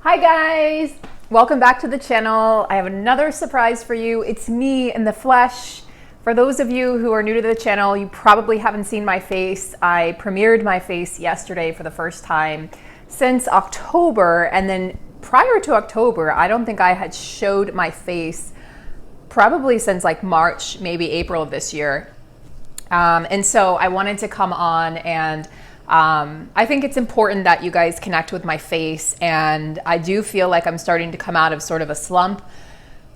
Hi guys, welcome back to the channel. I have another surprise for you. It's me in the flesh. For those of you who are new to the channel, you probably haven't seen my face. I premiered my face yesterday for the first time since October, and then prior to October, I don't think I had showed my face probably since like March, maybe April of this year. And so I wanted to come on and I think it's important that you guys connect with my face, and I do feel like I'm starting to come out of sort of a slump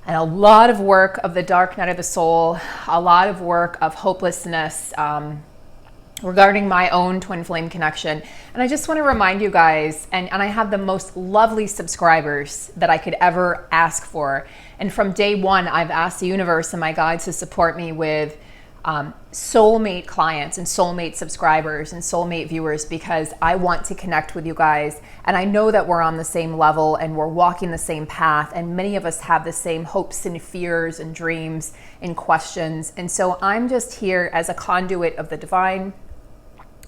and a lot of work of the dark night of the soul, a lot of work of hopelessness regarding my own twin flame connection. And I just want to remind you guys, and I have the most lovely subscribers that I could ever ask for. And from day one, I've asked the universe and my guides to support me with soulmate clients and soulmate subscribers and soulmate viewers, because I want to connect with you guys, and I know that we're on the same level and we're walking the same path, and many of us have the same hopes and fears and dreams and questions. And so I'm just here as a conduit of the divine,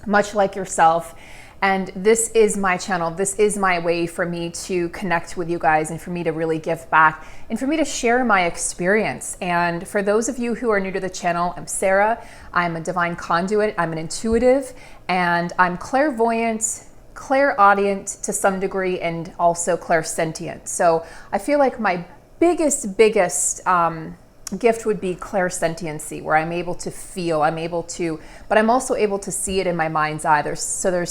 much like yourself. And this is my channel. This is my way for me to connect with you guys and for me to really give back and for me to share my experience. And for those of you who are new to the channel, I'm Sarah. I'm a divine conduit. I'm an intuitive, and I'm clairvoyant, clairaudient to some degree, and also clairsentient. So I feel like my biggest gift would be clairsentiency, where I'm able to feel, but I'm also able to see it in my mind's eye. There's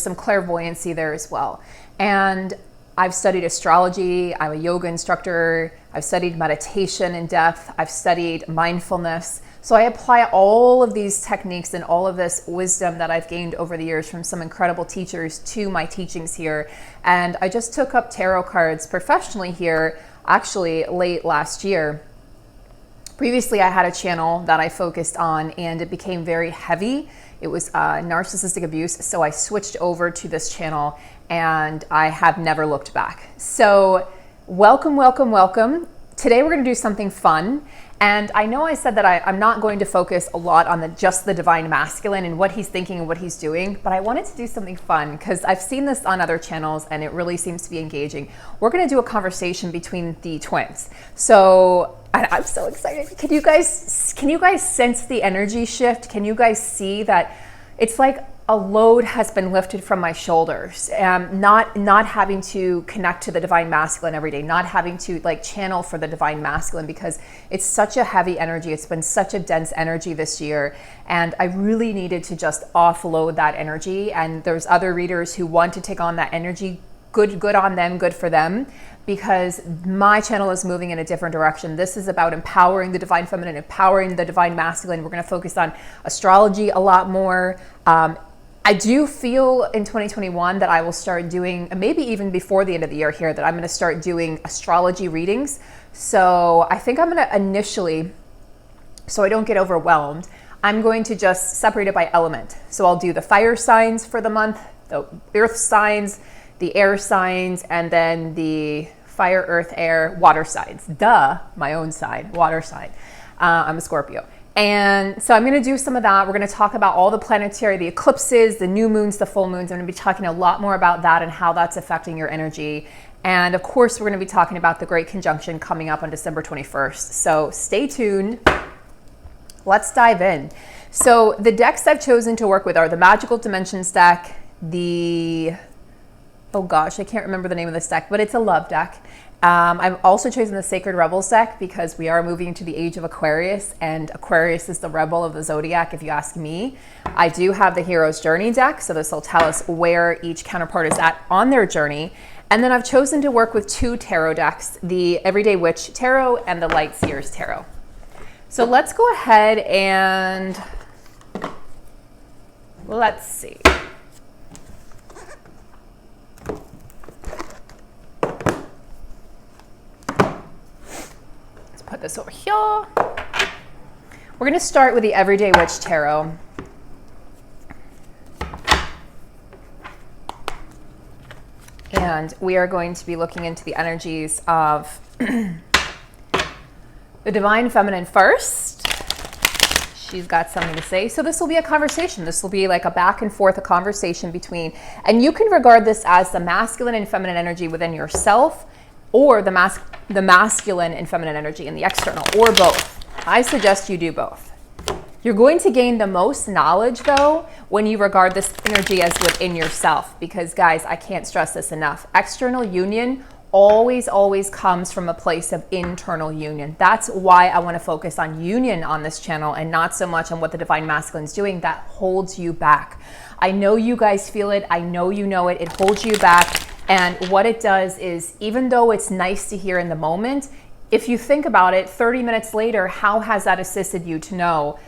some clairvoyancy there as well. And I've studied astrology. I'm a yoga instructor. I've studied meditation in depth. I've studied mindfulness. So I apply all of these techniques and all of this wisdom that I've gained over the years from some incredible teachers to my teachings here. And I just took up tarot cards professionally here, actually late last year. Previously, I had a channel that I focused on, and it became very heavy. It was narcissistic abuse, so I switched over to this channel, and I have never looked back. So welcome, welcome, welcome. Today we're going to do something fun, and I know I said that I'm not going to focus a lot on just the divine masculine and what he's thinking and what he's doing, but I wanted to do something fun because I've seen this on other channels and it really seems to be engaging. We're going to do a conversation between the twins. So I'm so excited. Can you guys sense the energy shift? Can you guys see that it's like a load has been lifted from my shoulders? Not having to connect to the divine masculine every day, not having to like channel for the divine masculine, because it's such a heavy energy. It's been such a dense energy this year, and I really needed to just offload that energy. And there's other readers who want to take on that energy. Good on them, good for them, because my channel is moving in a different direction. This is about empowering the divine feminine, empowering the divine masculine. We're going to focus on astrology a lot more. I do feel in 2021 that I will start doing, maybe even before the end of the year here, that I'm going to start doing astrology readings. So I think I'm going to initially, so I don't get overwhelmed, I'm going to just separate it by element. So I'll do the fire signs for the month, the earth signs, the air signs, and then the fire, earth, air, water signs. Duh, my own sign, water sign. I'm a Scorpio. And so I'm going to do some of that. We're going to talk about all the planetary, the eclipses, the new moons, the full moons. I'm going to be talking a lot more about that and how that's affecting your energy. And of course, we're going to be talking about the Great Conjunction coming up on December 21st. So stay tuned. Let's dive in. So the decks I've chosen to work with are the Magical Dimensions deck, oh gosh, I can't remember the name of this deck, but it's a love deck. I've also chosen the Sacred Rebels deck because we are moving into the age of Aquarius, and Aquarius is the rebel of the zodiac, if you ask me. I do have the Hero's Journey deck, so this will tell us where each counterpart is at on their journey. And then I've chosen to work with two tarot decks, the Everyday Witch Tarot and the Light Seers Tarot. So let's go ahead and let's see. Put this over here. We're going to start with the Everyday Witch Tarot. And we are going to be looking into the energies of the Divine Feminine first. She's got something to say. So this will be a conversation. This will be like a back and forth, a conversation between, and you can regard this as the masculine and feminine energy within yourself or the masculine and feminine energy in the external, or both. I suggest you do both. You're going to gain the most knowledge, though, when you regard this energy as within yourself, because guys, I can't stress this enough. External union always comes from a place of internal union. That's why I want to focus on union on this channel and not so much on what the divine masculine is doing. That holds you back. I know you guys feel it. I know you know it. It holds you back. And what it does is, even though it's nice to hear in the moment, if you think about it 30 minutes later, how has that assisted you to know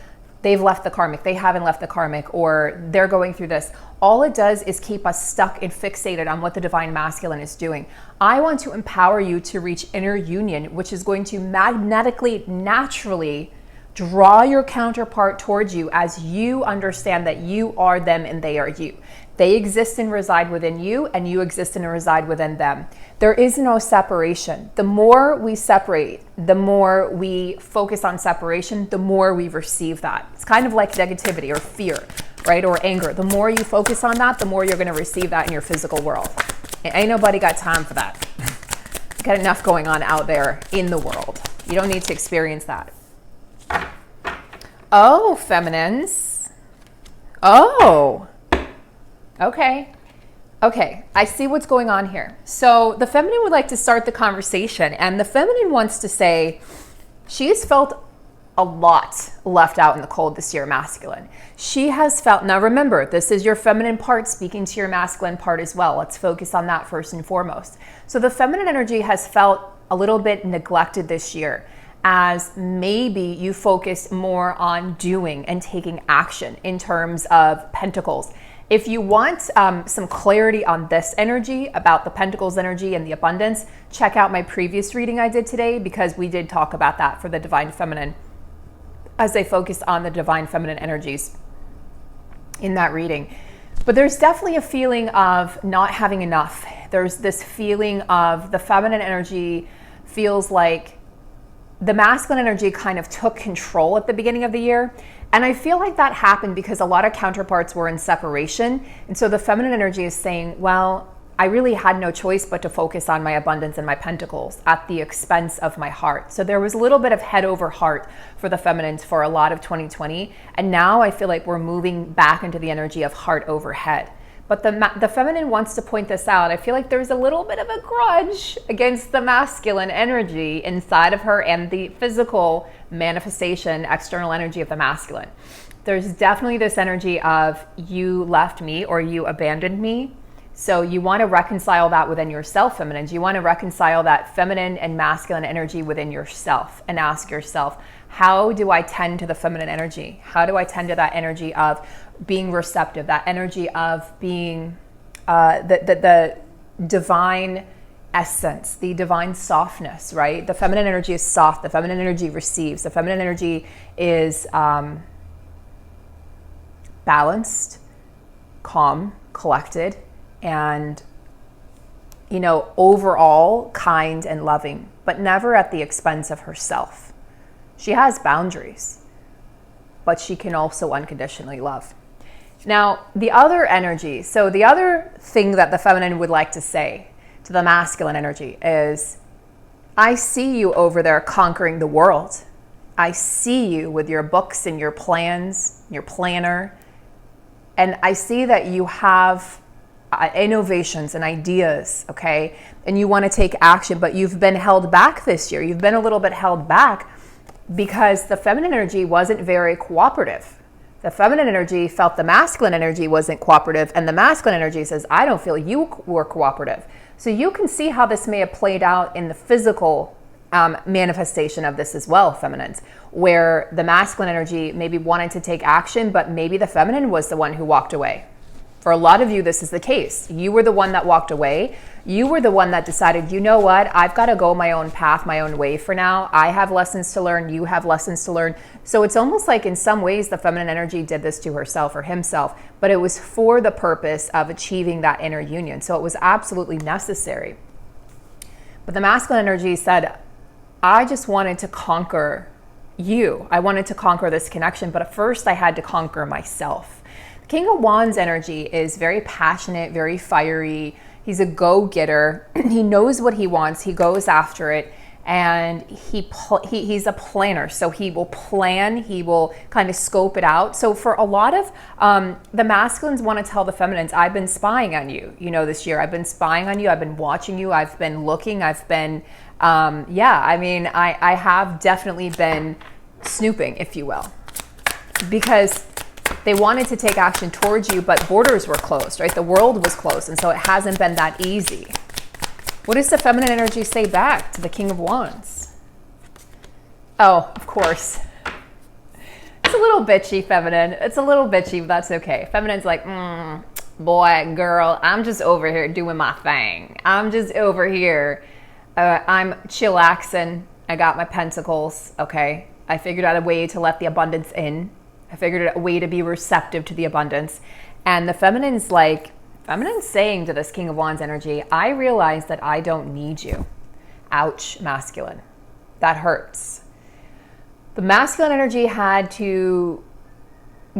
they've left the karmic, they haven't left the karmic, or they're going through this? All it does is keep us stuck and fixated on what the divine masculine is doing. I want to empower you to reach inner union, which is going to magnetically, naturally draw your counterpart towards you as you understand that you are them and they are you. They exist and reside within you, and you exist and reside within them. There is no separation. The more we separate, the more we focus on separation, the more we receive that. It's kind of like negativity or fear, right? Or anger. The more you focus on that, the more you're going to receive that in your physical world. And ain't nobody got time for that. Got enough going on out there in the world. You don't need to experience that. Oh, feminines. Oh. Okay. I see what's going on here. So the feminine would like to start the conversation, and the feminine wants to say she's felt a lot left out in the cold this year, masculine. She has felt, now remember, this is your feminine part speaking to your masculine part as well. Let's focus on that first and foremost. So the feminine energy has felt a little bit neglected this year, as maybe you focused more on doing and taking action in terms of pentacles. If you want some clarity on this energy, about the Pentacles energy and the abundance, check out my previous reading I did today, because we did talk about that for the Divine Feminine, as they focus on the Divine Feminine energies in that reading. But there's definitely a feeling of not having enough. There's this feeling of the feminine energy feels like the masculine energy kind of took control at the beginning of the year. And I feel like that happened because a lot of counterparts were in separation. And so the feminine energy is saying, well, I really had no choice but to focus on my abundance and my pentacles at the expense of my heart. So there was a little bit of head over heart for the feminines for a lot of 2020. And now I feel like we're moving back into the energy of heart over head. But the feminine wants to point this out. I feel like there's a little bit of a grudge against the masculine energy inside of her and the physical manifestation, external energy of the masculine. There's definitely this energy of you left me or you abandoned me. So you want to reconcile that within yourself, feminines. You want to reconcile that feminine and masculine energy within yourself and ask yourself, how do I tend to the feminine energy? How do I tend to that energy of being receptive, that energy of being the divine essence, the divine softness, right? The feminine energy is soft. The feminine energy receives. The feminine energy is balanced, calm, collected, and, you know, overall kind and loving, but never at the expense of herself. She has boundaries, but she can also unconditionally love. Now, the other energy, so the other thing that the feminine would like to say to the masculine energy is, I see you over there conquering the world. I see you with your books and your plans, your planner, and I see that you have innovations and ideas, okay? And you want to take action, but you've been held back this year. You've been a little bit held back because the feminine energy wasn't very cooperative. The feminine energy felt the masculine energy wasn't cooperative, and the masculine energy says, I don't feel you were cooperative. So you can see how this may have played out in the physical manifestation of this as well, feminines, where the masculine energy maybe wanted to take action, but maybe the feminine was the one who walked away. For a lot of you, this is the case. You were the one that walked away. You were the one that decided, you know what, I've got to go my own path, my own way for now. I have lessons to learn. You have lessons to learn. So it's almost like in some ways the feminine energy did this to herself or himself, but it was for the purpose of achieving that inner union. So it was absolutely necessary. But the masculine energy said, I just wanted to conquer you. I wanted to conquer this connection, but at first I had to conquer myself. King of Wands energy is very passionate, very fiery, He's a go-getter. He knows what he wants. He goes after it. And he's a planner. So he will plan, he will kind of scope it out. So for a lot of the masculines want to tell the feminines, I've been spying on you, this year. I've been spying on you. I've been watching you. I've been looking. I've been, I have definitely been snooping, if you will, because they wanted to take action towards you, but borders were closed, right? The world was closed. And so it hasn't been that easy. What does the feminine energy say back to the King of Wands? Oh, of course. It's a little bitchy, feminine. It's a little bitchy, but that's okay. Feminine's like, boy, girl, I'm just over here doing my thing. I'm just over here. I'm chillaxing. I got my pentacles, okay? I figured out a way to let the abundance in. I figured out a way to be receptive to the abundance. And the feminine's like, Feminine's saying to this King of Wands energy, I realize that I don't need you. Ouch, masculine. That hurts. The masculine energy had to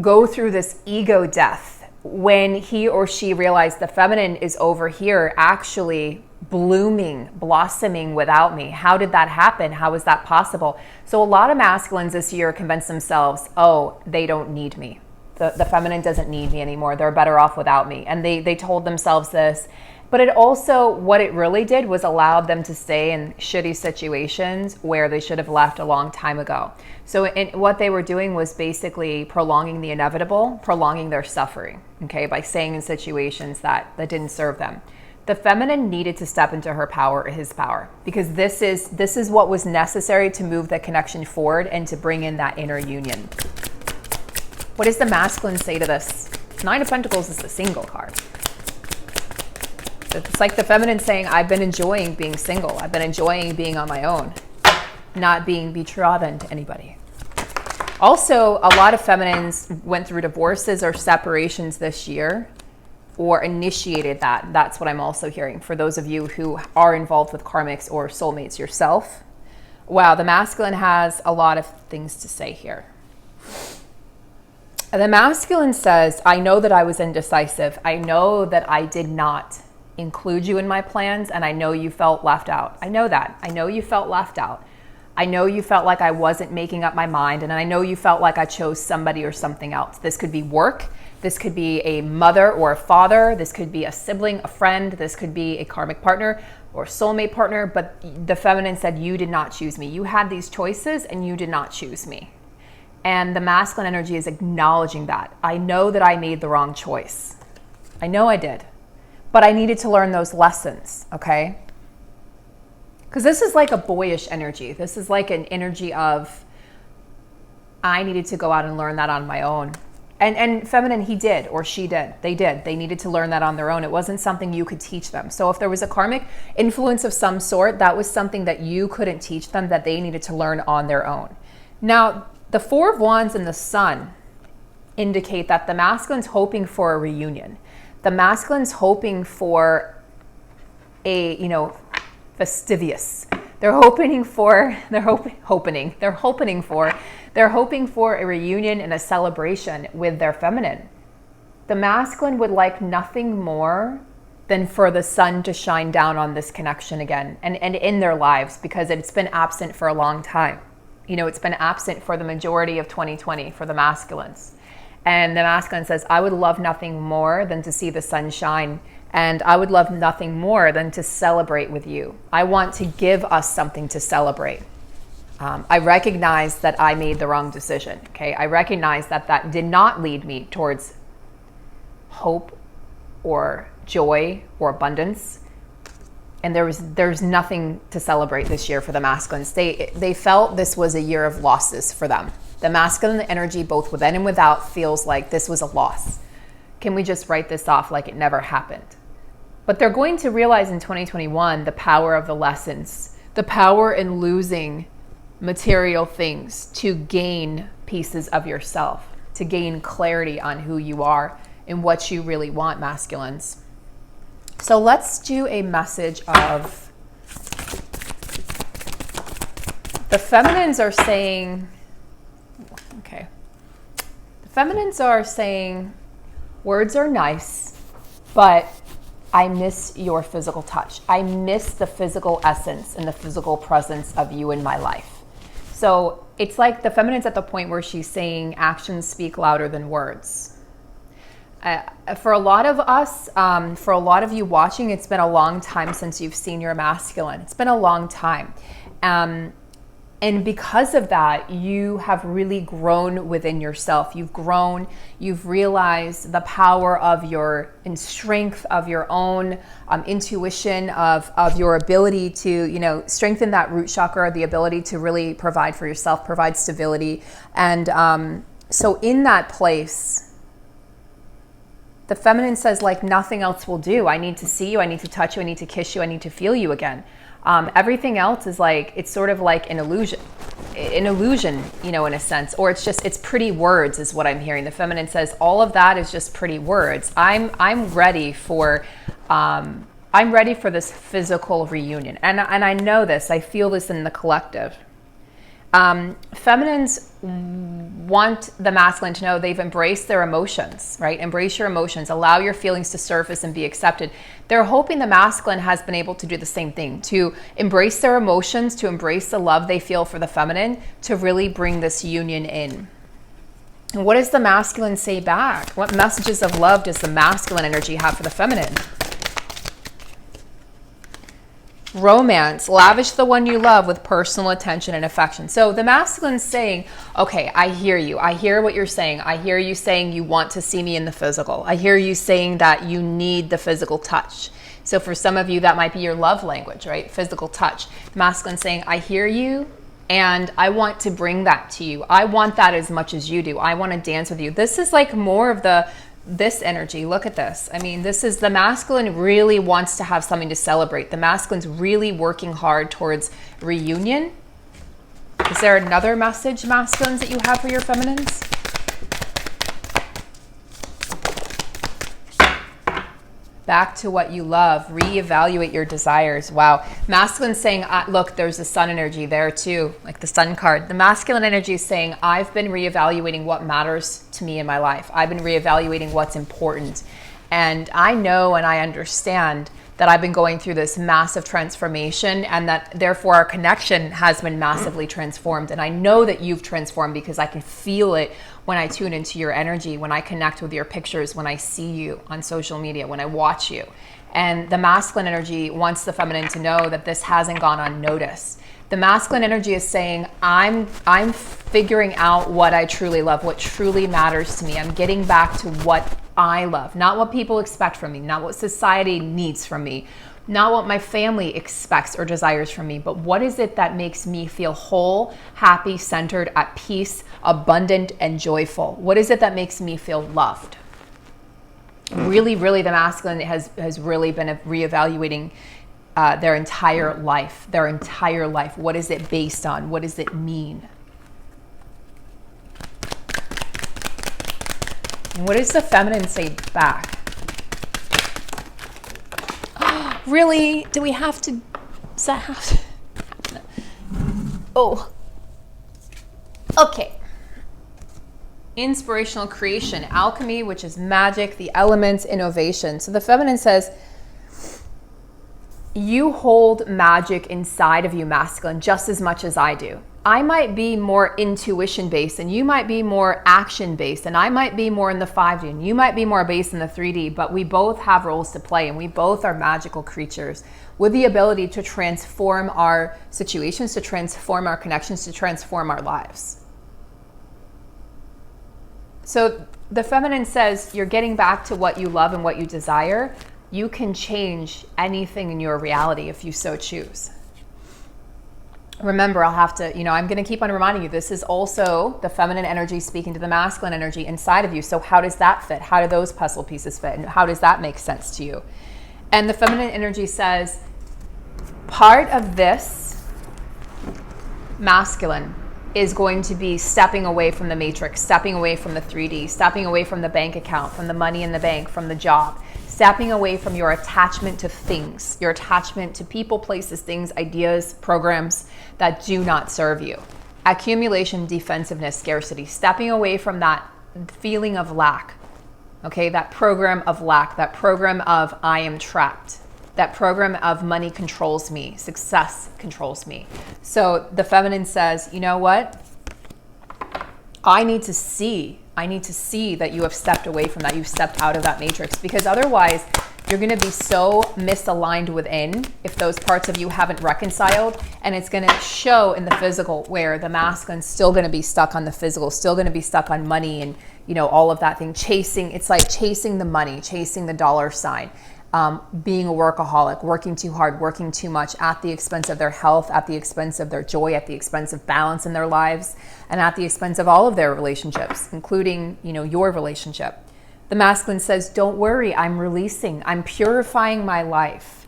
go through this ego death when he or she realized the feminine is over here actually blooming, blossoming without me. How did that happen? How is that possible? So a lot of masculines this year convinced themselves, oh, they don't need me. The feminine doesn't need me anymore. They're better off without me. And they told themselves this. But it also, what it really did was allowed them to stay in shitty situations where they should have left a long time ago. So what they were doing was basically prolonging the inevitable, prolonging their suffering, okay, by staying in situations that didn't serve them. The feminine needed to step into her power, his power, because this is what was necessary to move the connection forward and to bring in that inner union. What does the masculine say to this? Nine of Pentacles is the single card. It's like the feminine saying, I've been enjoying being single. I've been enjoying being on my own, not being betrothed to anybody. Also, a lot of feminines went through divorces or separations this year or initiated that. That's what I'm also hearing for those of you who are involved with karmics or soulmates yourself. Wow, the masculine has a lot of things to say here. The masculine says, I know that I was indecisive. I know that I did not include you in my plans, and I know you felt left out. I know that. I know you felt left out. I know you felt like I wasn't making up my mind, and I know you felt like I chose somebody or something else. This could be work. This could be a mother or a father. This could be a sibling, a friend. This could be a karmic partner or soulmate partner, but the feminine said, you did not choose me. You had these choices, and you did not choose me. And the masculine energy is acknowledging that. I know that I made the wrong choice. I know I did. But I needed to learn those lessons, okay? Because this is like a boyish energy. This is like an energy of, I needed to go out and learn that on my own. And feminine, he did, or she did. They did. They needed to learn that on their own. It wasn't something you could teach them. So if there was a karmic influence of some sort, that was something that you couldn't teach them, that they needed to learn on their own. Now, the Four of Wands and the Sun indicate that the masculine's hoping for a reunion. The masculine's hoping for a, fastidious. They're hoping for a reunion and a celebration with their feminine. The masculine would like nothing more than for the sun to shine down on this connection again and in their lives, because it's been absent for a long time. It's been absent for the majority of 2020 for the masculines. And the masculine says, I would love nothing more than to see the sun shine. And I would love nothing more than to celebrate with you. I want to give us something to celebrate. I recognize that I made the wrong decision. Okay, I recognize that did not lead me towards hope or joy or abundance. And there's nothing to celebrate this year for the masculines. They felt this was a year of losses for them. The masculine energy, both within and without, feels like this was a loss. Can we just write this off like it never happened? But they're going to realize in 2021 the power of the lessons, the power in losing material things to gain pieces of yourself, to gain clarity on who you are and what you really want, masculines. So let's do a message of, the feminines are saying, okay, the feminines are saying, words are nice, but I miss your physical touch. I miss the physical essence and the physical presence of you in my life. So it's like the feminine's at the point where she's saying actions speak louder than words. For a lot of us, for a lot of you watching, it's been a long time since you've seen your masculine. It's been a long time. And because of that, you have really grown within yourself. You've grown, you've realized the power of your and strength of your own intuition, of your ability to, you know, strengthen that root chakra, the ability to really provide for yourself, provide stability. And so in that place, the feminine says, like, nothing else will do. I need to see you. I need to touch you. I need to kiss you. I need to feel you again. Everything else is like, it's sort of like an illusion, you know, in a sense, or it's pretty words is what I'm hearing. The feminine says all of that is just pretty words. I'm ready for this physical reunion. And I know this, I feel this in the collective. Feminines want the masculine to know they've embraced their emotions, right? Embrace your emotions, allow your feelings to surface and be accepted. They're hoping the masculine has been able to do the same thing, to embrace their emotions, to embrace the love they feel for the feminine, to really bring this union in. And what does the masculine say back? What messages of love does the masculine energy have for the feminine? Romance, lavish the one you love with personal attention and affection. So the masculine's saying, okay, I hear you. I hear what you're saying. I hear you saying you want to see me in the physical. I hear you saying that you need the physical touch. So for some of you, that might be your love language, right? Physical touch. The masculine saying, I hear you and I want to bring that to you. I want that as much as you do. I want to dance with you. This is like more of this energy. Look at this. I mean, this is the masculine really wants to have something to celebrate. The masculine's really working hard towards reunion. Is there another message, masculines, that you have for your feminines? Back to what you love. Reevaluate your desires. Wow. Masculine saying, look, there's the sun energy there too, like the sun card. The masculine energy is saying, I've been reevaluating what matters to me in my life. I've been reevaluating what's important. And I know and I understand that I've been going through this massive transformation and that therefore our connection has been massively transformed. And I know that you've transformed because I can feel it when I tune into your energy, when I connect with your pictures, when I see you on social media, when I watch you. And the masculine energy wants the feminine to know that this hasn't gone unnoticed. The masculine energy is saying, I'm figuring out what I truly love, what truly matters to me. I'm getting back to what I love, not what people expect from me, not what society needs from me, not what my family expects or desires from me, but what is it that makes me feel whole, happy, centered, at peace, abundant, and joyful? What is it that makes me feel loved? Really, really, the masculine has really been reevaluating their entire life. What is it based on? What does it mean? And what does the feminine say back? Really? Do we have to? Does that have to? Oh. Okay. Inspirational creation, alchemy, which is magic, the elements, innovation. So the feminine says, you hold magic inside of you, masculine, just as much as I do. I might be more intuition based and you might be more action based and I might be more in the 5D and you might be more based in the 3D, but we both have roles to play and we both are magical creatures with the ability to transform our situations, to transform our connections, to transform our lives. So the feminine says you're getting back to what you love and what you desire. You can change anything in your reality if you so choose. Remember, I'll have to, I'm going to keep on reminding you, this is also the feminine energy speaking to the masculine energy inside of you. So how does that fit? How do those puzzle pieces fit? And how does that make sense to you? And the feminine energy says, part of this masculine is going to be stepping away from the matrix, stepping away from the 3D, stepping away from the bank account, from the money in the bank, from the job, stepping away from your attachment to things, your attachment to people, places, things, ideas, programs that do not serve you. Accumulation, defensiveness, scarcity, stepping away from that feeling of lack, Okay, that program of lack, that program of I am trapped, that program of money controls me, success controls me. So the feminine says, you know what? I need to see that you have stepped away from that. You've stepped out of that matrix, because otherwise you're going to be so misaligned within if those parts of you haven't reconciled, and it's going to show in the physical, where the masculine's still going to be stuck on the physical, still going to be stuck on money and, you know, all of that thing, chasing. It's like chasing the money, chasing the dollar sign. Being a workaholic, working too hard, working too much at the expense of their health, at the expense of their joy, at the expense of balance in their lives, and at the expense of all of their relationships, including, you know, your relationship. The masculine says, don't worry, I'm releasing, I'm purifying my life.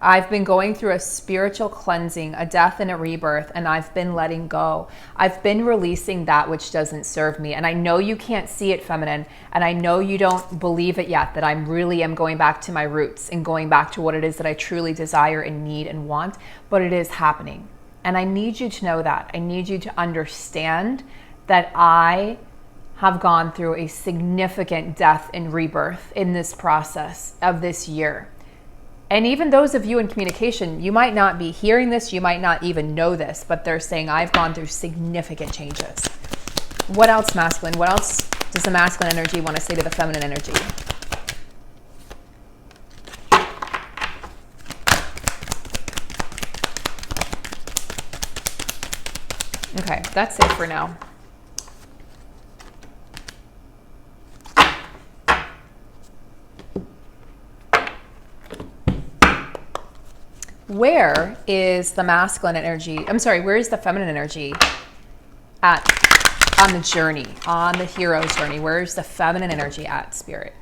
I've been going through a spiritual cleansing, a death and a rebirth, and I've been letting go. I've been releasing that which doesn't serve me. And I know you can't see it, feminine, and I know you don't believe it yet, that I really am going back to my roots and going back to what it is that I truly desire and need and want, but it is happening. And I need you to know that. I need you to understand that I have gone through a significant death and rebirth in this process of this year. And even those of you in communication, you might not be hearing this, you might not even know this, but they're saying, I've gone through significant changes. What else, masculine? What else does the masculine energy want to say to the feminine energy? Okay, that's it for now. Where is the masculine energy? I'm sorry, where is the feminine energy at on the journey, on the hero's journey? Where is the feminine energy at, spirit?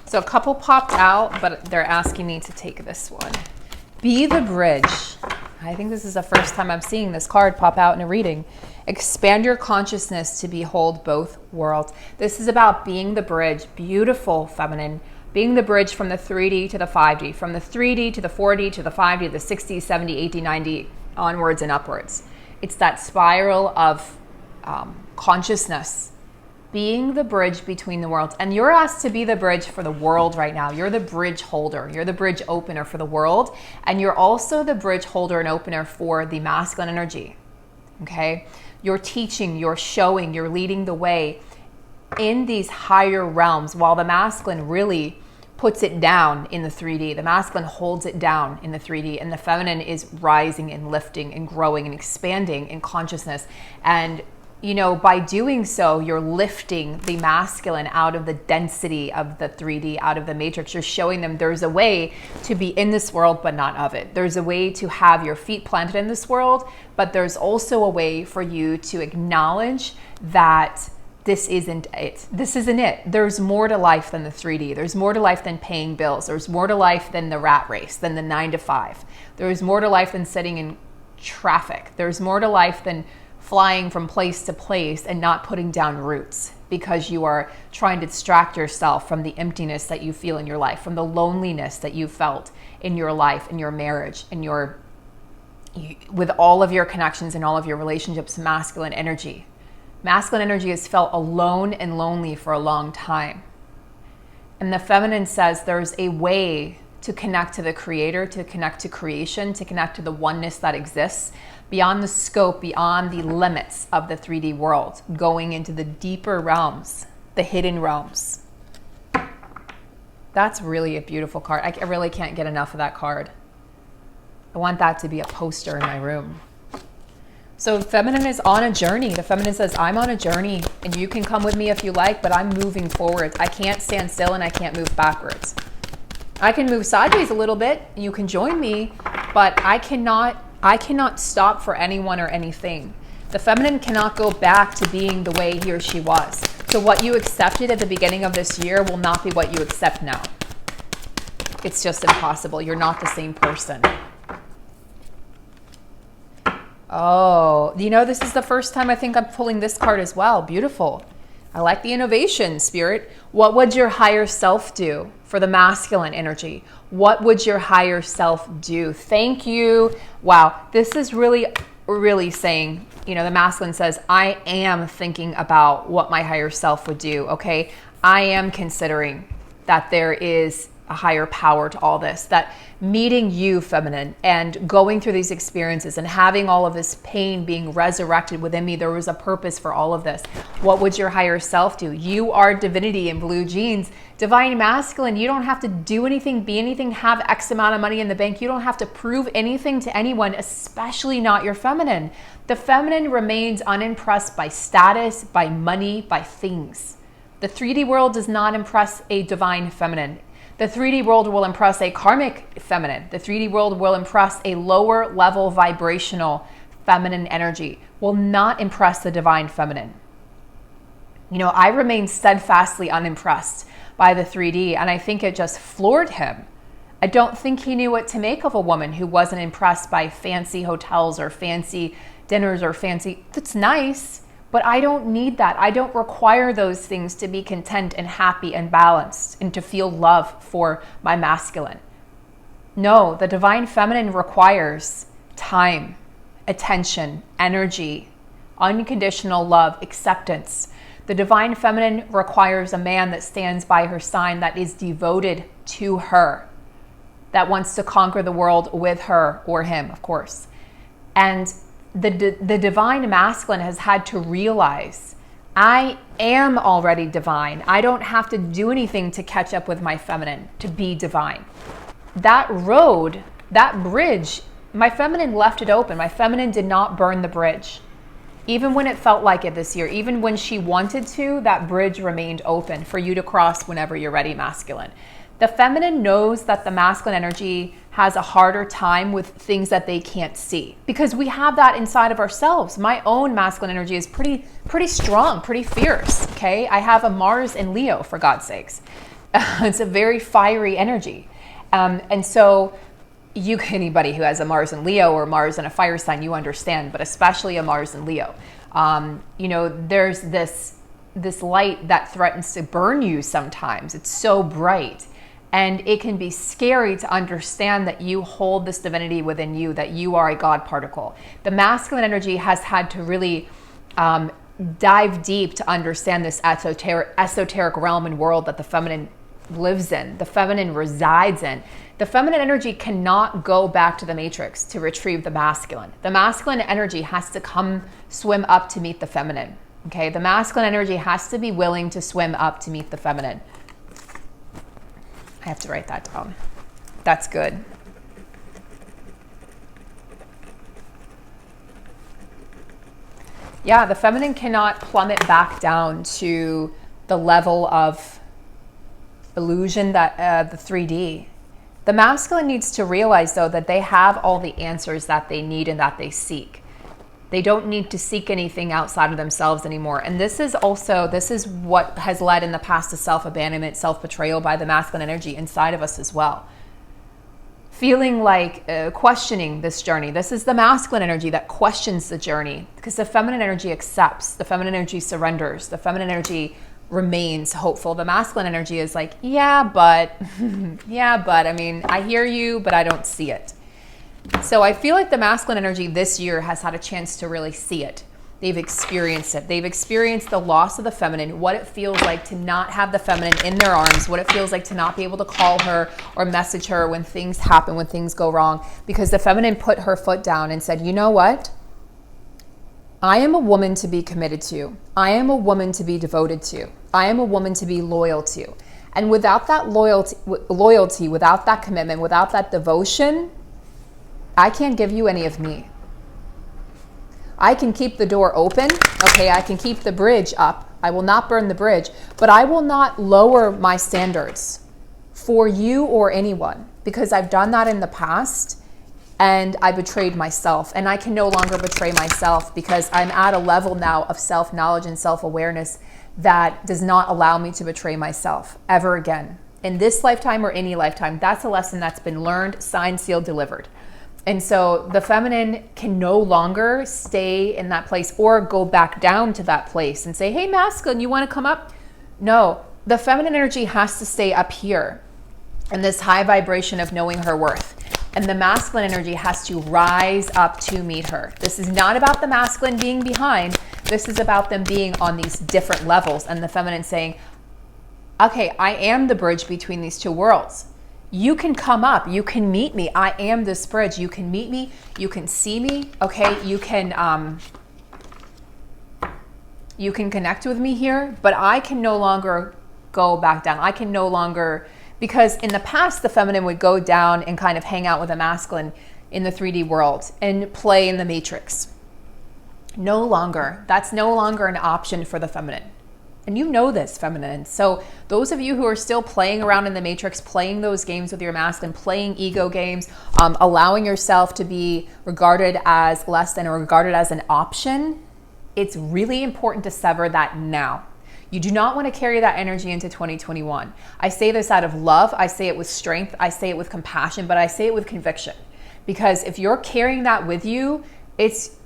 So a couple popped out, but they're asking me to take this one. Be the bridge. I think this is the first time I'm seeing this card pop out in a reading. Expand your consciousness to behold both worlds. This is about being the bridge. Beautiful, feminine. Being the bridge from the 3D to the 5D, from the 3D to the 4D to the 5D, to the 60, 70, 80, 90, onwards and upwards. It's that spiral of consciousness. Being the bridge between the worlds. And you're asked to be the bridge for the world right now. You're the bridge holder. You're the bridge opener for the world. And you're also the bridge holder and opener for the masculine energy. Okay? You're teaching, you're showing, you're leading the way in these higher realms, while the masculine really puts it down in the 3D. The masculine holds it down in the 3D, and the feminine is rising and lifting and growing and expanding in consciousness. And you know, by doing so, you're lifting the masculine out of the density of the 3D, out of the matrix. You're showing them there's a way to be in this world, but not of it. There's a way to have your feet planted in this world, but there's also a way for you to acknowledge that this isn't it. This isn't it. There's more to life than the 3D. There's more to life than paying bills. There's more to life than the rat race, than the 9 to 5. There's more to life than sitting in traffic. There's more to life than flying from place to place and not putting down roots because you are trying to distract yourself from the emptiness that you feel in your life, from the loneliness that you felt in your life, in your marriage, with all of your connections and all of your relationships. Masculine energy. Masculine energy has felt alone and lonely for a long time. And the feminine says there's a way to connect to the creator, to connect to creation, to connect to the oneness that exists beyond the scope, beyond the limits of the 3D world, going into the deeper realms, the hidden realms. That's really a beautiful card. I really can't get enough of that card. I want that to be a poster in my room. So feminine is on a journey. The feminine says, I'm on a journey and you can come with me if you like, but I'm moving forward. I can't stand still and I can't move backwards. I can move sideways a little bit and you can join me, but I cannot stop for anyone or anything. The feminine cannot go back to being the way he or she was. So what you accepted at the beginning of this year will not be what you accept now. It's just impossible. You're not the same person. Oh, you know, this is the first time I think I'm pulling this card as well. Beautiful. I like the innovation, Spirit. What would your higher self do for the masculine energy? What would your higher self do? Thank you. Wow, this is really saying, you know, the masculine says, I am thinking about what my higher self would do, okay? I am considering that there is a higher power to all this, that meeting you, feminine, and going through these experiences and having all of this pain being resurrected within me, there was a purpose for all of this. What would your higher self do? You are divinity in blue jeans. Divine masculine, you don't have to do anything, be anything, have X amount of money in the bank. You don't have to prove anything to anyone, especially not your feminine. The feminine remains unimpressed by status, by money, by things. The 3D world does not impress a divine feminine. The 3D world will impress a karmic feminine. The 3D world will impress a lower level vibrational feminine energy, will not impress the divine feminine. You know, I remain steadfastly unimpressed by the 3D, and I think it just floored him. I don't think he knew what to make of a woman who wasn't impressed by fancy hotels or fancy dinners or fancy, that's nice, but I don't need that. I don't require those things to be content and happy and balanced and to feel love for my masculine. No, the divine feminine requires time, attention, energy, unconditional love, acceptance. The divine feminine requires a man that stands by her side, that is devoted to her, that wants to conquer the world with her or him, of course. And the divine masculine has had to realize, I am already divine. I don't have to do anything to catch up with my feminine to be divine. That road, that bridge, my feminine left it open. My feminine did not burn the bridge. Even when it felt like it this year, even when she wanted to, that bridge remained open for you to cross whenever you're ready, masculine. The feminine knows that the masculine energy has a harder time with things that they can't see, because we have that inside of ourselves. My own masculine energy is pretty strong, pretty fierce, okay? I have a Mars in Leo, for God's sakes. It's a very fiery energy. And so anybody who has a Mars in Leo or Mars in a fire sign, you understand, but especially a Mars in Leo. You know, there's this light that threatens to burn you sometimes. It's so bright. And it can be scary to understand that you hold this divinity within you, that you are a God particle. The masculine energy has had to really dive deep to understand this esoteric realm and world that the feminine lives in, the feminine resides in. The feminine energy cannot go back to the matrix to retrieve the masculine. The masculine energy has to come swim up to meet the feminine. Okay, the masculine energy has to be willing to swim up to meet the feminine. I have to write that down. That's good. Yeah, the feminine cannot plummet back down to the level of illusion that the 3D. The masculine needs to realize, though, that they have all the answers that they need and that they seek. They don't need to seek anything outside of themselves anymore. And this is what has led in the past to self-abandonment, self-betrayal by the masculine energy inside of us as well. Feeling like questioning this journey. This is the masculine energy that questions the journey, because the feminine energy accepts, the feminine energy surrenders, the feminine energy remains hopeful. The masculine energy is like, yeah, but, I mean, I hear you, but I don't see it. So I feel like the masculine energy this year has had a chance to really see it. They've experienced it. They've experienced the loss of the feminine, what it feels like to not have the feminine in their arms, what it feels like to not be able to call her or message her when things happen, when things go wrong, because the feminine put her foot down and said, you know what? I am a woman to be committed to. I am a woman to be devoted to. I am a woman to be loyal to. And without that loyalty, without that commitment, without that devotion, I can't give you any of me. I can keep the door open, okay? I can keep the bridge up. I will not burn the bridge, but I will not lower my standards for you or anyone, because I've done that in the past and I betrayed myself, and I can no longer betray myself because I'm at a level now of self-knowledge and self-awareness that does not allow me to betray myself ever again. In this lifetime or any lifetime, that's a lesson that's been learned, signed, sealed, delivered. And so the feminine can no longer stay in that place or go back down to that place and say, hey, masculine, you want to come up? No, the feminine energy has to stay up here in this high vibration of knowing her worth. And the masculine energy has to rise up to meet her. This is not about the masculine being behind. This is about them being on these different levels. And the feminine saying, okay, I am the bridge between these two worlds. You can come up, you can meet me. I am this bridge. You can meet me, you can see me, okay? You can connect with me here, but I can no longer go back down. I can no longer, because in the past, the feminine would go down and kind of hang out with the masculine in the 3D world and play in the matrix. No longer. That's no longer an option for the feminine. And you know this, feminine. So those of you who are still playing around in the matrix, playing those games with your masculine, playing ego games, allowing yourself to be regarded as less than or regarded as an option, it's really important to sever that now. You do not want to carry that energy into 2021. I say this out of love. I say it with strength. I say it with compassion, but I say it with conviction. Because if you're carrying that with you, it's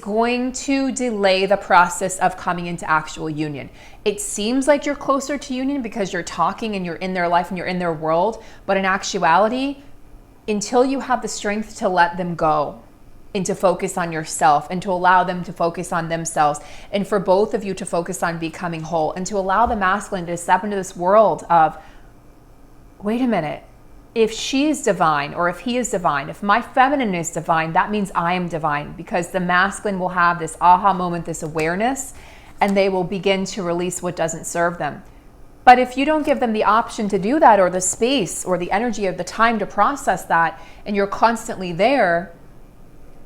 going to delay the process of coming into actual union. It seems like you're closer to union because you're talking and you're in their life and you're in their world. But in actuality, until you have the strength to let them go and to focus on yourself and to allow them to focus on themselves and for both of you to focus on becoming whole and to allow the masculine to step into this world of, wait a minute, if she's divine or if he is divine, if my feminine is divine, that means I am divine, because the masculine will have this aha moment, this awareness, and they will begin to release what doesn't serve them. But if you don't give them the option to do that or the space or the energy or the time to process that, and you're constantly there,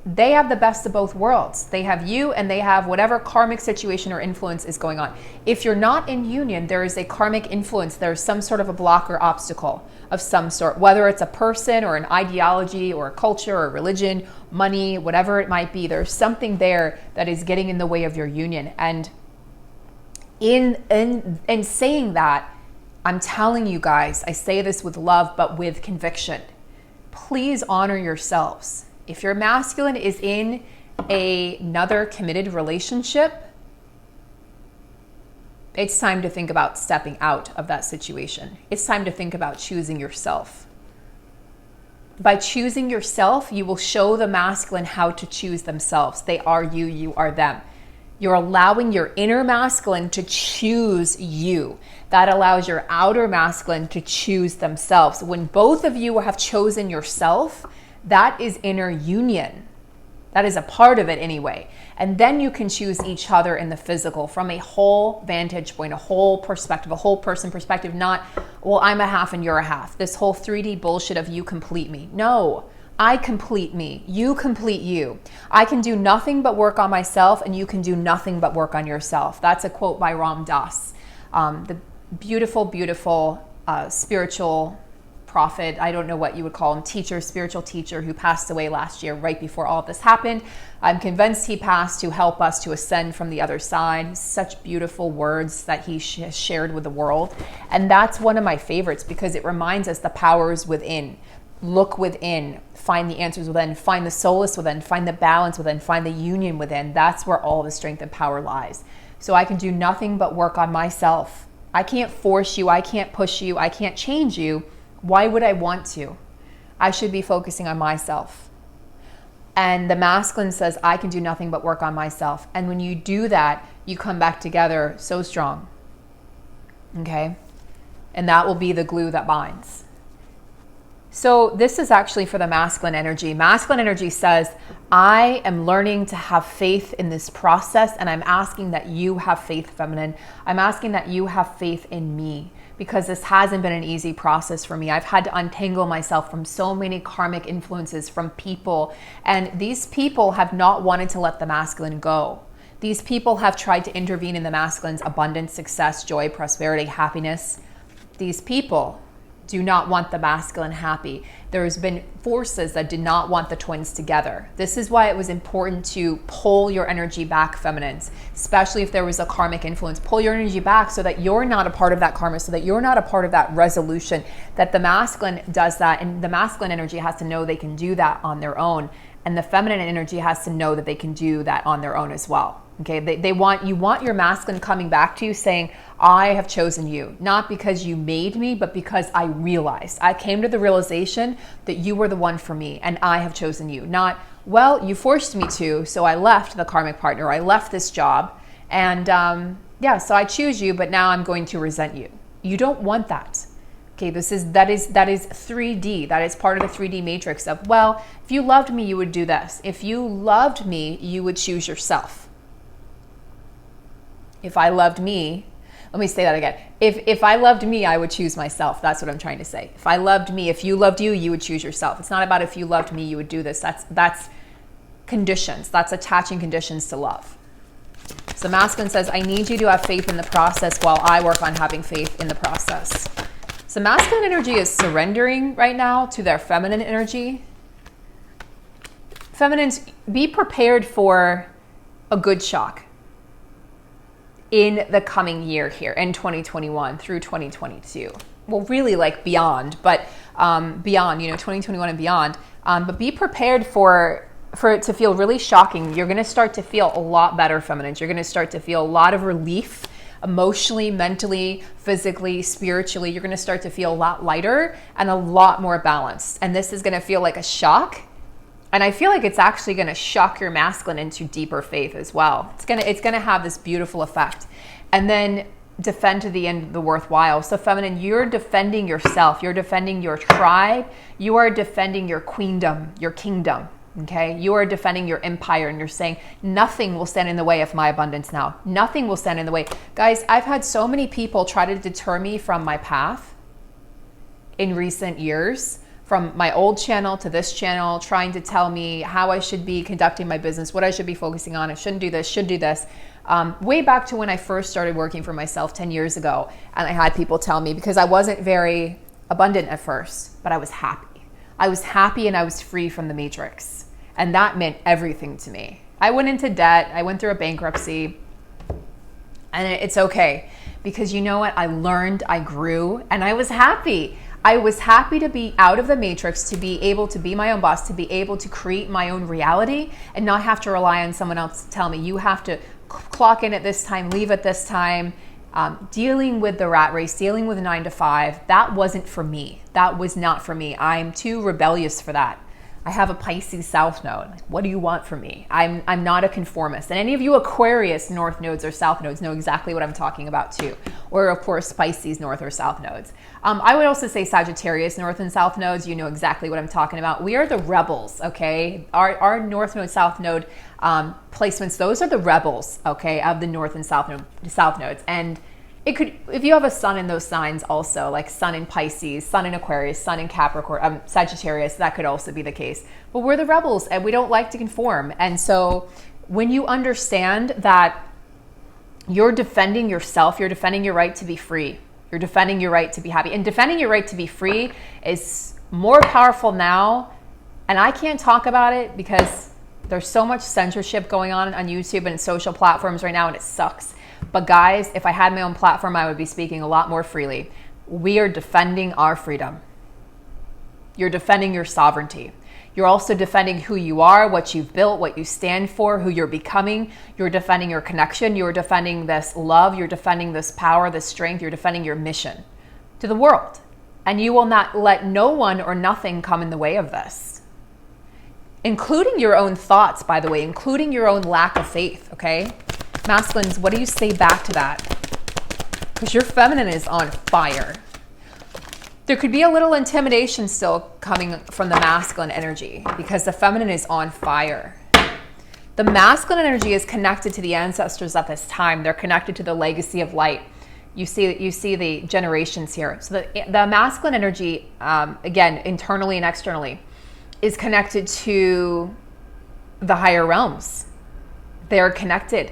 they have the best of both worlds. They have you and they have whatever karmic situation or influence is going on. If you're not in union, there is a karmic influence. There's some sort of a block or obstacle of some sort, whether it's a person or an ideology or a culture or religion, money, whatever it might be. There's something there that is getting in the way of your union. And in saying that, I'm telling you guys, I say this with love, but with conviction. Please honor yourselves. If your masculine is in another committed relationship, it's time to think about stepping out of that situation. It's time to think about choosing yourself. By choosing yourself, you will show the masculine how to choose themselves. They are you, you are them. You're allowing your inner masculine to choose you. That allows your outer masculine to choose themselves. When both of you have chosen yourself, that is inner union. That is a part of it anyway. And then you can choose each other in the physical from a whole vantage point, a whole perspective, a whole person perspective, not, well, I'm a half and you're a half. This whole 3D bullshit of you complete me. No, I complete me. You complete you. I can do nothing but work on myself and you can do nothing but work on yourself. That's a quote by Ram Dass, the beautiful, beautiful spiritual prophet, I don't know what you would call him, teacher, spiritual teacher, who passed away last year right before all of this happened. I'm convinced he passed to help us to ascend from the other side. Such beautiful words that he shared with the world. And that's one of my favorites because it reminds us the power is within. Look within, find the answers within, find the solace within, find the balance within, find the union within. That's where all the strength and power lies. So I can do nothing but work on myself. I can't force you, I can't push you, I can't change you. Why would I want to? I should be focusing on myself. And the masculine says, I can do nothing but work on myself. And when you do that, you come back together so strong. Okay? And that will be the glue that binds. So this is actually for the masculine energy. Masculine energy says, I am learning to have faith in this process, and I'm asking that you have faith, feminine. I'm asking that you have faith in me, because this hasn't been an easy process for me. I've had to untangle myself from so many karmic influences from people, and these people have not wanted to let the masculine go. These people have tried to intervene in the masculine's abundance, success, joy, prosperity, happiness. These people do not want the masculine happy. There's been forces that did not want the twins together. This is why it was important to pull your energy back, feminines, especially if there was a karmic influence. Pull your energy back so that you're not a part of that karma, so that you're not a part of that resolution, that the masculine does that. And the masculine energy has to know they can do that on their own. And the feminine energy has to know that they can do that on their own as well. Okay, you want your masculine coming back to you saying, I have chosen you, not because you made me, but because I realized, I came to the realization that you were the one for me and I have chosen you. Not, well, you forced me to, so I left the karmic partner, I left this job, and yeah, so I choose you, but now I'm going to resent you. You don't want that. Okay, that is 3D. That is part of the 3D matrix of, well, if you loved me, you would do this. If you loved me, you would choose yourself. If I loved me, let me say that again. If I loved me, I would choose myself. That's what I'm trying to say. If I loved me, if you loved you, you would choose yourself. It's not about if you loved me, you would do this. That's conditions. That's attaching conditions to love. So masculine says, I need you to have faith in the process while I work on having faith in the process. So masculine energy is surrendering right now to their feminine energy. Feminines, be prepared for a good shock in the coming year here, in 2021 through 2022. Well, really like beyond, but beyond, 2021 and beyond. But be prepared for it to feel really shocking. You're going to start to feel a lot better, feminines. You're going to start to feel a lot of relief emotionally, mentally, physically, spiritually. You're going to start to feel a lot lighter and a lot more balanced. And this is going to feel like a shock. And I feel like it's actually going to shock your masculine into deeper faith as well. It's going to have this beautiful effect. And then defend to the end of the worthwhile. So feminine, you're defending yourself. You're defending your tribe. You are defending your queendom, your kingdom. Okay, you are defending your empire, and you're saying nothing will stand in the way of my abundance now. Nothing will stand in the way. Guys, I've had so many people try to deter me from my path in recent years, from my old channel to this channel, trying to tell me how I should be conducting my business, what I should be focusing on. I shouldn't do this, should do this. Way back to when I first started working for myself 10 years ago, and I had people tell me, because I wasn't very abundant at first, but I was happy. I was happy and I was free from the matrix. And that meant everything to me. I went into debt. I went through a bankruptcy. And it's okay. Because you know what? I learned, I grew, and I was happy. I was happy to be out of the matrix, to be able to be my own boss, to be able to create my own reality and not have to rely on someone else to tell me, you have to clock in at this time, leave at this time. Dealing with the rat race, dealing with 9 to 5, that wasn't for me. That was not for me. I'm too rebellious for that. I have a Pisces South Node. What do you want from me? I'm not a conformist. And any of you Aquarius North Nodes or South Nodes know exactly what I'm talking about too. Or of course, Pisces North or South Nodes. I would also say Sagittarius North and South Nodes. You know exactly what I'm talking about. We are the rebels, okay? Our North Node, South Node placements, those are the rebels, okay, of the North and South Nodes. And it could, if you have a sun in those signs also, like sun in Pisces, sun in Aquarius, sun in Capricorn, Sagittarius, that could also be the case. But we're the rebels and we don't like to conform. And so when you understand that you're defending yourself, you're defending your right to be free, you're defending your right to be happy, and defending your right to be free is more powerful now. And I can't talk about it because there's so much censorship going on YouTube and social platforms right now, and it sucks. But guys, if I had my own platform, I would be speaking a lot more freely. We are defending our freedom. You're defending your sovereignty. You're also defending who you are, what you've built, what you stand for, who you're becoming. You're defending your connection. You're defending this love. You're defending this power, this strength. You're defending your mission to the world. And you will not let no one or nothing come in the way of this. Including your own thoughts, by the way, including your own lack of faith, okay? Masculines, what do you say back to that? Because your feminine is on fire. There could be a little intimidation still coming from the masculine energy because the feminine is on fire. The masculine energy is connected to the ancestors at this time. They're connected to the legacy of light. You see the generations here. So the masculine energy, again, internally and externally, is connected to the higher realms. They're connected.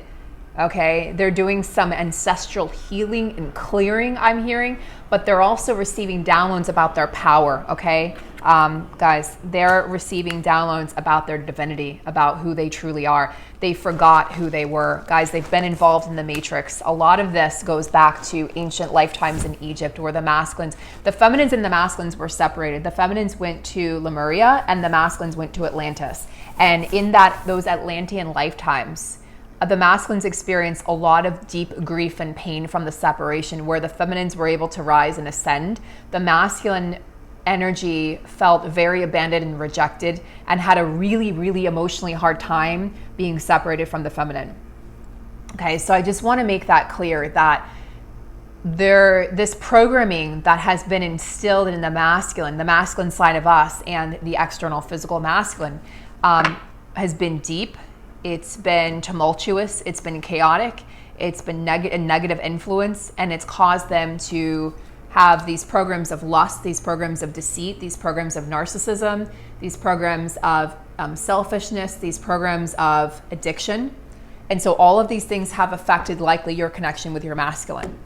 Okay, they're doing some ancestral healing and clearing, I'm hearing, but they're also receiving downloads about their power. Okay, guys, they're receiving downloads about their divinity, about who they truly are. They forgot who they were. Guys, they've been involved in the matrix. A lot of this goes back to ancient lifetimes in Egypt, where the masculines, the feminines and the masculines were separated. The feminines went to Lemuria and the masculines went to Atlantis. And in those Atlantean lifetimes, the masculines experienced a lot of deep grief and pain from the separation, where the feminines were able to rise and ascend. The masculine energy felt very abandoned and rejected and had a really, really emotionally hard time being separated from the feminine. Okay, so I just want to make that clear that this programming that has been instilled in the masculine side of us and the external physical masculine has been deep. It's been tumultuous, it's been chaotic, it's been a negative influence, and it's caused them to have these programs of lust, these programs of deceit, these programs of narcissism, these programs of selfishness, these programs of addiction. And so all of these things have affected likely your connection with your masculine.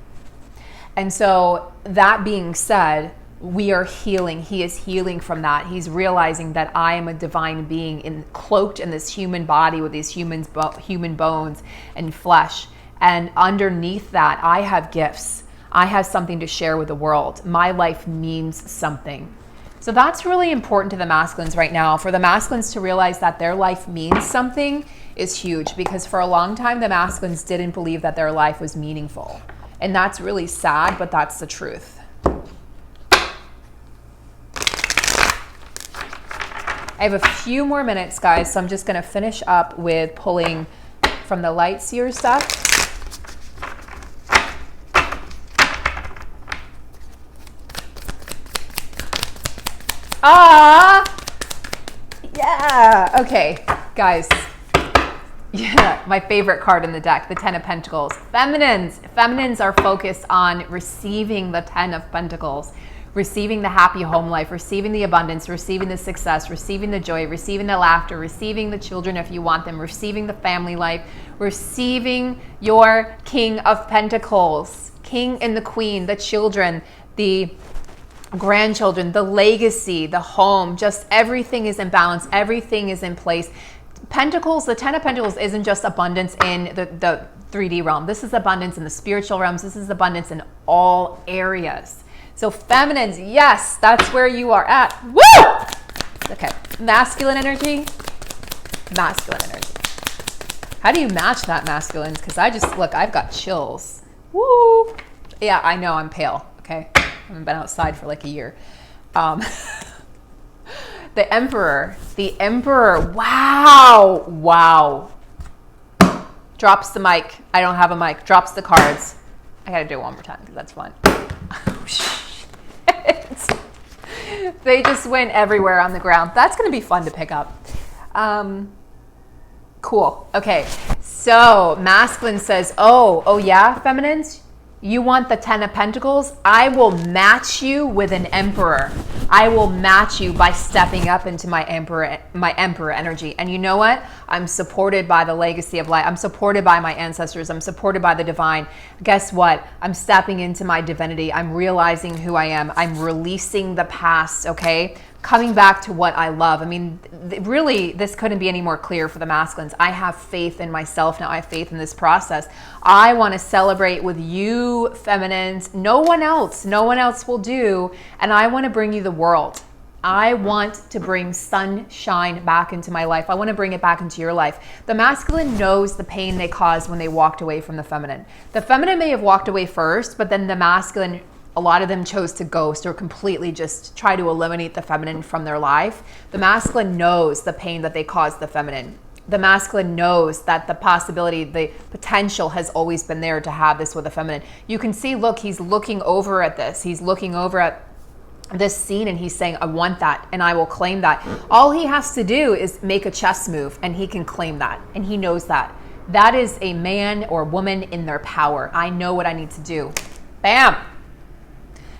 And so that being said, we are healing. He is healing from that. He's realizing that I am a divine being cloaked in this human body with these human bones and flesh. And underneath that, I have gifts. I have something to share with the world. My life means something. So that's really important to the masculines right now. For the masculines to realize that their life means something is huge, because for a long time, the masculines didn't believe that their life was meaningful. And that's really sad, but that's the truth. I have a few more minutes, guys, so I'm just going to finish up with pulling from the light seer stuff. Yeah. Okay, guys. Yeah, my favorite card in the deck, the Ten of Pentacles. Feminines are focused on receiving the Ten of Pentacles. Receiving the happy home life, receiving the abundance, receiving the success, receiving the joy, receiving the laughter, receiving the children if you want them, receiving the family life, receiving your King of Pentacles, King and the Queen, the children, the grandchildren, the legacy, the home, just everything is in balance, everything is in place. Pentacles, the Ten of Pentacles isn't just abundance in the 3D realm. This is abundance in the spiritual realms. This is abundance in all areas. So feminines, yes, that's where you are at. Woo! Okay, masculine energy. How do you match that, masculines? Because I've got chills. Woo! Yeah, I know I'm pale, okay? I haven't been outside for like a year. The Emperor, wow. Drops the mic. I don't have a mic. Drops the cards. I gotta do it one more time because that's fun. Oh, shit. They just went everywhere on the ground. That's gonna be fun to pick up. Cool. Okay. So masculine says, oh yeah, feminines, you want the Ten of Pentacles? I will match you with an Emperor. I will match you by stepping up into my Emperor energy. And you know what? I'm supported by the legacy of light. I'm supported by my ancestors. I'm supported by the divine. Guess what? I'm stepping into my divinity. I'm realizing who I am. I'm releasing the past, okay? Coming back to what I love. I mean, really, this couldn't be any more clear for the masculines. I have faith in myself now. I have faith in this process. I want to celebrate with you, feminines. No one else will do. And I want to bring you the world. I want to bring sunshine back into my life. I want to bring it back into your life. The masculine knows the pain they caused when they walked away from the feminine. The feminine may have walked away first, but then the masculine, a lot of them chose to ghost or completely just try to eliminate the feminine from their life. The masculine knows the pain that they caused the feminine. The masculine knows that the possibility, the potential has always been there to have this with the feminine. You can see, look, he's looking over at this. He's looking over at this scene and he's saying, I want that and I will claim that. All he has to do is make a chess move and he can claim that. And he knows that. That is a man or woman in their power. I know what I need to do. Bam.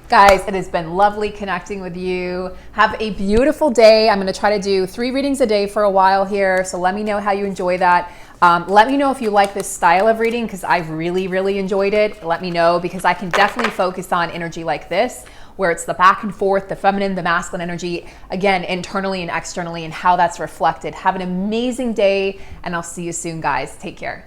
Guys, it has been lovely connecting with you. Have a beautiful day. I'm going to try to do 3 readings a day for a while here. So let me know how you enjoy that. Let me know if you like this style of reading, because I've really enjoyed it. Let me know, because I can definitely focus on energy like this, where it's the back and forth, the feminine, the masculine energy, again, internally and externally, and how that's reflected. Have an amazing day, and I'll see you soon, guys. Take care.